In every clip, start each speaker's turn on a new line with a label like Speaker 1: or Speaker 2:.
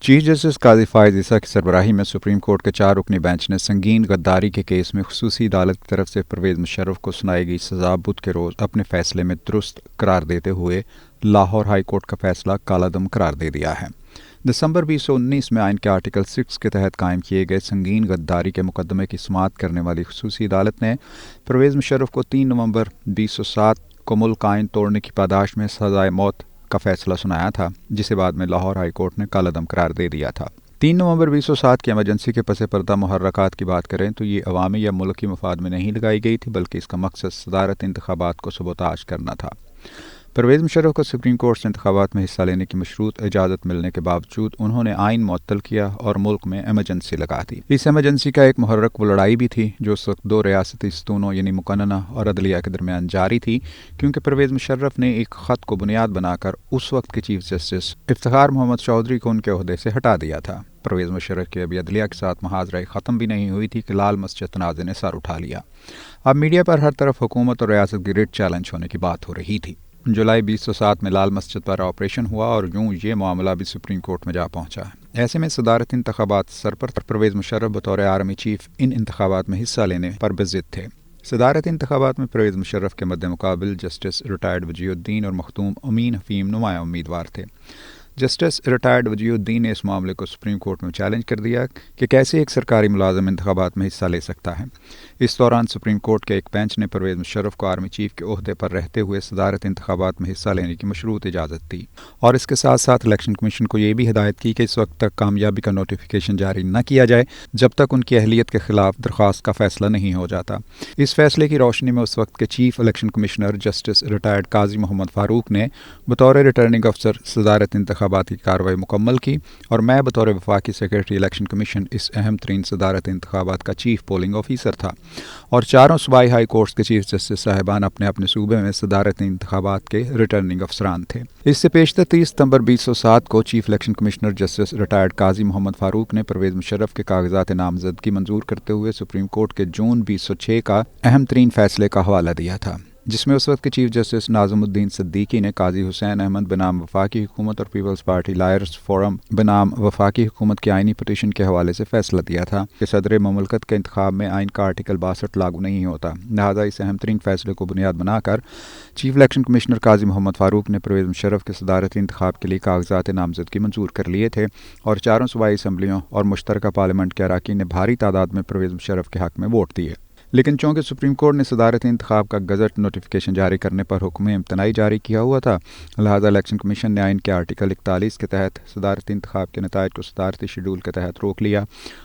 Speaker 1: Chief justice قاضی فائز عیسیٰ کی سربراہی میں سپریم کورٹ کے 4 رکنی بینچ نے سنگین غداری کے کیس میں خصوصی عدالت کی طرف سے پرویز مشرف کو سنائی گئی سزا بدھ کے روز اپنے فیصلے میں درست قرار دیتے ہوئے لاہور ہائی کورٹ کا فیصلہ کالعدم قرار دے دیا ہے۔ دسمبر 2019 میں آئین کے آرٹیکل 6 کے تحت قائم کیے گئے سنگین غداری کے مقدمے کی سماعت کرنے والی خصوصی عدالت نے پرویز مشرف کو 3 نومبر 2007 کو ملک آئین توڑنے کی پاداش میں سزائے موت کا فیصلہ سنایا تھا، جسے بعد میں لاہور ہائی کورٹ نے کالعدم قرار دے دیا تھا۔ 3 نومبر 2007 کی ایمرجنسی کے پس پردہ محرکات کی بات کریں تو یہ عوامی یا ملکی مفاد میں نہیں لگائی گئی تھی، بلکہ اس کا مقصد صدارتی انتخابات کو سبوتاژ کرنا تھا۔ پرویز مشرف کو سپریم کورٹ سے انتخابات میں حصہ لینے کی مشروط اجازت ملنے کے باوجود انہوں نے آئین معطل کیا اور ملک میں ایمرجنسی لگا دی۔ اس ایمرجنسی کا ایک محرک وہ لڑائی بھی تھی جو اس وقت 2 ریاستی ستونوں یعنی مقننہ اور عدلیہ کے درمیان جاری تھی، کیونکہ پرویز مشرف نے ایک خط کو بنیاد بنا کر اس وقت کے چیف جسٹس افتخار محمد چودھری کو ان کے عہدے سے ہٹا دیا تھا۔ پرویز مشرف کی ابھی عدلیہ کے ساتھ محاذرہ ختم بھی نہیں ہوئی تھی کہ لال مسجد تنازع نے سر اٹھا لیا۔ اب میڈیا پر ہر طرف حکومت اور ریاست کی ریٹ چیلنج ہونے کی بات ہو رہی تھی۔ جولائی 2007 میں لال مسجد پر آپریشن ہوا اور یوں یہ معاملہ بھی سپریم کورٹ میں جا پہنچا۔ ایسے میں صدارتی انتخابات سر پر پرویز مشرف بطور آرمی چیف ان انتخابات میں حصہ لینے پر بضد تھے۔ صدارتی انتخابات میں پرویز مشرف کے مد مقابل جسٹس ریٹائرڈ وجیہ الدین اور مختوم امین حفیم نمایاں امیدوار تھے۔ جسٹس ریٹائرڈ وجیہ الدین نے اس معاملے کو سپریم کورٹ میں چیلنج کر دیا کہ کیسے ایک سرکاری ملازم انتخابات میں حصہ لے سکتا ہے۔ اس دوران سپریم کورٹ کے ایک بینچ نے پرویز مشرف کو آرمی چیف کے عہدے پر رہتے ہوئے صدارتی انتخابات میں حصہ لینے کی مشروط اجازت دی، اور اس کے ساتھ ساتھ الیکشن کمیشن کو یہ بھی ہدایت کی کہ اس وقت تک کامیابی کا نوٹیفیکیشن جاری نہ کیا جائے جب تک ان کی اہلیت کے خلاف درخواست کا فیصلہ نہیں ہو جاتا۔ اس فیصلے کی روشنی میں اس وقت کے chief election commissioner justice retired قاضی محمد فاروق نے بطور ریٹرننگ افسر صدارتی انتخابات کی کارروائی مکمل کی، اور میں بطور وفاقی سیکرٹری الیکشن کمیشن اس اہم ترین صدارتی انتخابات کا چیف پولنگ آفیسر تھا، اور 4 صوبائی ہائی کورٹس کے چیف جسٹس صاحبان اپنے اپنے صوبے میں صدارتی انتخابات کے ریٹرننگ افسران تھے۔ اس سے پیشتر 30 ستمبر 2007 کو chief election commissioner justice retired قاضی محمد فاروق نے پرویز مشرف کے کاغذات نامزدگی منظور کرتے ہوئے سپریم کورٹ کے جون 2006 کا اہم ترین فیصلے کا حوالہ دیا تھا، جس میں اس وقت کے چیف جسٹس ناظم الدین صدیقی نے قاضی حسین احمد بنام وفاقی حکومت اور پیپلز پارٹی لائرز فورم بنام وفاقی حکومت کی آئینی پٹیشن کے حوالے سے فیصلہ دیا تھا کہ صدر مملکت کے انتخاب میں آئین کا آرٹیکل 62 لاگو نہیں ہوتا، لہذا اس اہم ترین فیصلے کو بنیاد بنا کر چیف الیکشن کمشنر قاضی محمد فاروق نے پرویز مشرف کے صدارتی انتخاب کے لیے کاغذات نامزدگی منظور کر لیے تھے، اور 4 صوبائی اسمبلیوں اور مشترکہ پارلیمنٹ کے اراکین نے بھاری تعداد میں پرویز مشرف کے حق میں ووٹ دیے۔ لیکن چونکہ سپریم کورٹ نے صدارتی انتخاب کا گزٹ نوٹیفیکیشن جاری کرنے پر حکم امتناعی جاری کیا ہوا تھا، لہذا الیکشن کمیشن نے آئین کے آرٹیکل 41 کے تحت صدارتی انتخاب کے نتائج کو صدارتی شیڈول کے تحت روک لیا،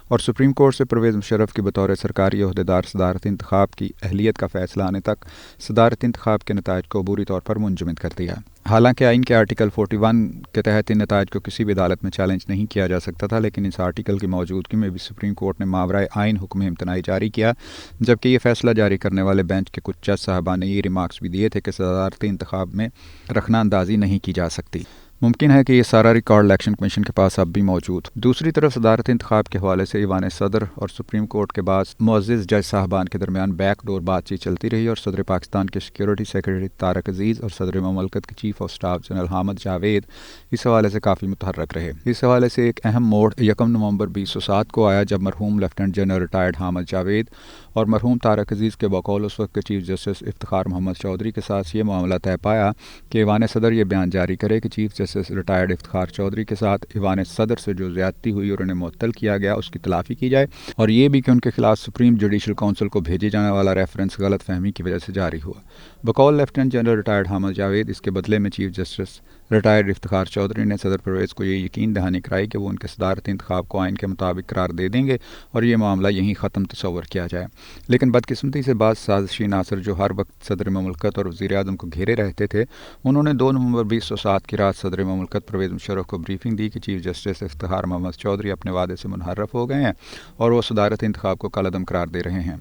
Speaker 1: اور سپریم کورٹ سے پرویز مشرف کی بطور سرکاری عہدیدار صدارتی انتخاب کی اہلیت کا فیصلہ آنے تک صدارتی انتخاب کے نتائج کو عبوری طور پر منجمد کر دیا۔ حالانکہ آئین کے آرٹیکل 41 کے تحت ان نتائج کو کسی بھی عدالت میں چیلنج نہیں کیا جا سکتا تھا، لیکن اس آرٹیکل کی موجودگی میں بھی سپریم کورٹ نے ماورائے آئین حکم امتناعی جاری کیا، جبکہ یہ فیصلہ جاری کرنے والے بینچ کے کچھ جج صاحبان نے یہ ریمارکس بھی دیے تھے کہ صدارتی انتخاب میں رخنہ اندازی نہیں کی جا سکتی۔ ممکن ہے کہ یہ سارا ریکارڈ الیکشن کمیشن کے پاس اب بھی موجود۔ دوسری طرف صدارتی انتخاب کے حوالے سے ایوان صدر اور سپریم کورٹ کے بعض معزز جج صاحبان کے درمیان بیک ڈور بات چیت چلتی رہی، اور صدر پاکستان کے سیکورٹی سیکرٹری طارق عزیز اور صدر مملکت کے chief of staff general Hamid Javed اس حوالے سے کافی متحرک رہے۔ اس حوالے سے ایک اہم موڑ 1 نومبر 2007 کو آیا جب مرحوم lieutenant general retired Hamid Javed اور مرحوم طارق عزیز کے بقول اس وقت کے چیف جسٹس افتخار محمد چودھری کے ساتھ یہ معاملہ طے پایا کہ ایوان صدر یہ بیان جاری کرے کہ chief justice retired Iftikhar Chaudhry کے ساتھ ایوان صدر سے جو زیادتی ہوئی اور انہیں معطل کیا گیا اس کی تلافی کی جائے، اور یہ بھی کہ ان کے خلاف سپریم جوڈیشل کونسل کو بھیجے جانے والا ریفرنس غلط فہمی کی وجہ سے جاری ہوا۔ بقول lieutenant general retired Hamid Javed اس کے بدلے میں chief justice retired Iftikhar Chaudhry نے صدر پرویز کو یہ یقین دہانی کرائی کہ وہ ان کے صدارتی انتخاب کو آئین کے مطابق قرار دے دیں گے اور یہ معاملہ یہیں ختم تصور کیا جائے۔ لیکن بدقسمتی سے بعض سازشی عناصر جو ہر وقت صدر مملکت اور وزیر اعظم کو گھیرے رہتے تھے، انہوں نے 2 نومبر 2007 کی رات صدر مملکت پرویز مشرف کو بریفنگ دی کہ چیف جسٹس افتخار محمد چودھری اپنے وعدے سے منحرف ہو گئے ہیں اور وہ صدارتی انتخاب کو کالعدم قرار دے رہے ہیں۔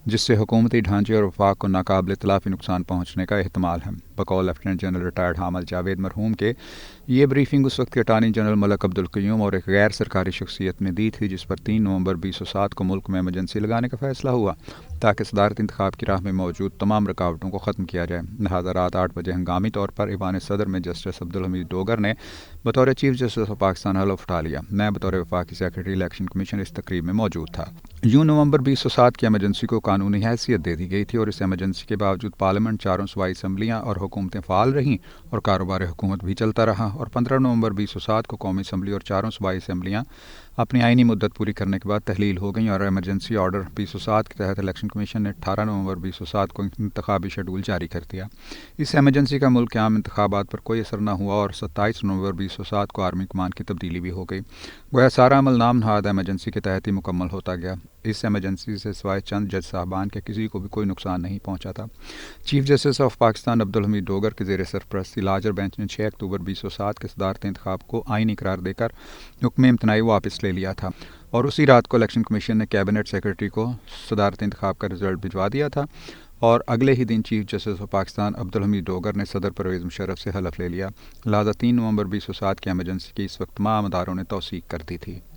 Speaker 1: جس سے حکومتی ڈھانچے اور وفاق کو ناقابل تلافی نقصان پہنچنے کا احتمال ہے۔ بقول lieutenant general retired Hamid Javed مرحوم کے یہ بریفنگ اس وقت کے اٹارنی جنرل ملک عبدالقیوم اور ایک غیر سرکاری شخصیت نے دی تھی، جس پر 3 نومبر 2007 کو ملک میں ایمرجنسی لگانے کا فیصلہ ہوا تاکہ صدارتی انتخاب کی راہ میں موجود تمام رکاوٹوں کو ختم کیا جائے۔ لہٰذا رات 8 بجے ہنگامی طور پر ایوان صدر میں جسٹس عبدالحمید ڈوگر نے بطور چیف جسٹس آف پاکستان حلف اٹھا لیا۔ میں بطور وفاقی سیکرٹری الیکشن کمیشن اس تقریب میں موجود تھا۔ نومبر 2007 کی ایمرجنسی کو قانونی حیثیت دے دی گئی تھی اور اس ایمرجنسی کے باوجود پارلیمنٹ، 4 صوبائی اسمبلیاں اور حکومتیں فعال رہیں اور کاروبار حکومت بھی چلتا رہا، اور 15 نومبر 2007 کو قومی اسمبلی اور 4 صوبائی اسمبلیاں اپنی آئینی مدت پوری کرنے کے بعد تحلیل ہو گئیں، اور ایمرجنسی آرڈر 2007 کے تحت الیکشن کمیشن نے 18 نومبر 2007 کو انتخابی شیڈول جاری کر دیا۔ اس ایمرجنسی کا ملک کے عام انتخابات پر کوئی اثر نہ ہوا اور 27 نومبر 2007 کو آرمی کمان کی تبدیلی بھی ہو گئی، گویا سارا عمل نام نہاد ایمرجنسی کے تحت ہی مکمل ہوتا گیا۔ اس ایمرجنسی سے سوائے چند جج صاحبان کے کسی کو بھی کوئی نقصان نہیں پہنچا تھا۔ Chief justice of Pakistan Abdul Hamid Dogar کے زیر سرپرستی لارجر بینچ نے 6 اکتوبر 2007 کے صدارتی انتخاب کو آئینی قرار دے کر حکم امتناعی واپس لے لیا تھا، اور اسی رات کو الیکشن کمیشن نے کیبنٹ سیکرٹری کو صدارتی انتخاب کا رزلٹ بھجوا دیا تھا، اور اگلے ہی دن chief justice of Pakistan Abdul Hamid Dogar نے صدر پرویز مشرف سے حلف لے لیا۔ لہٰذا 3 نومبر 2007 کی ایمرجنسی کی اس وقت تمام اداروں نے توثیق کر دی تھی۔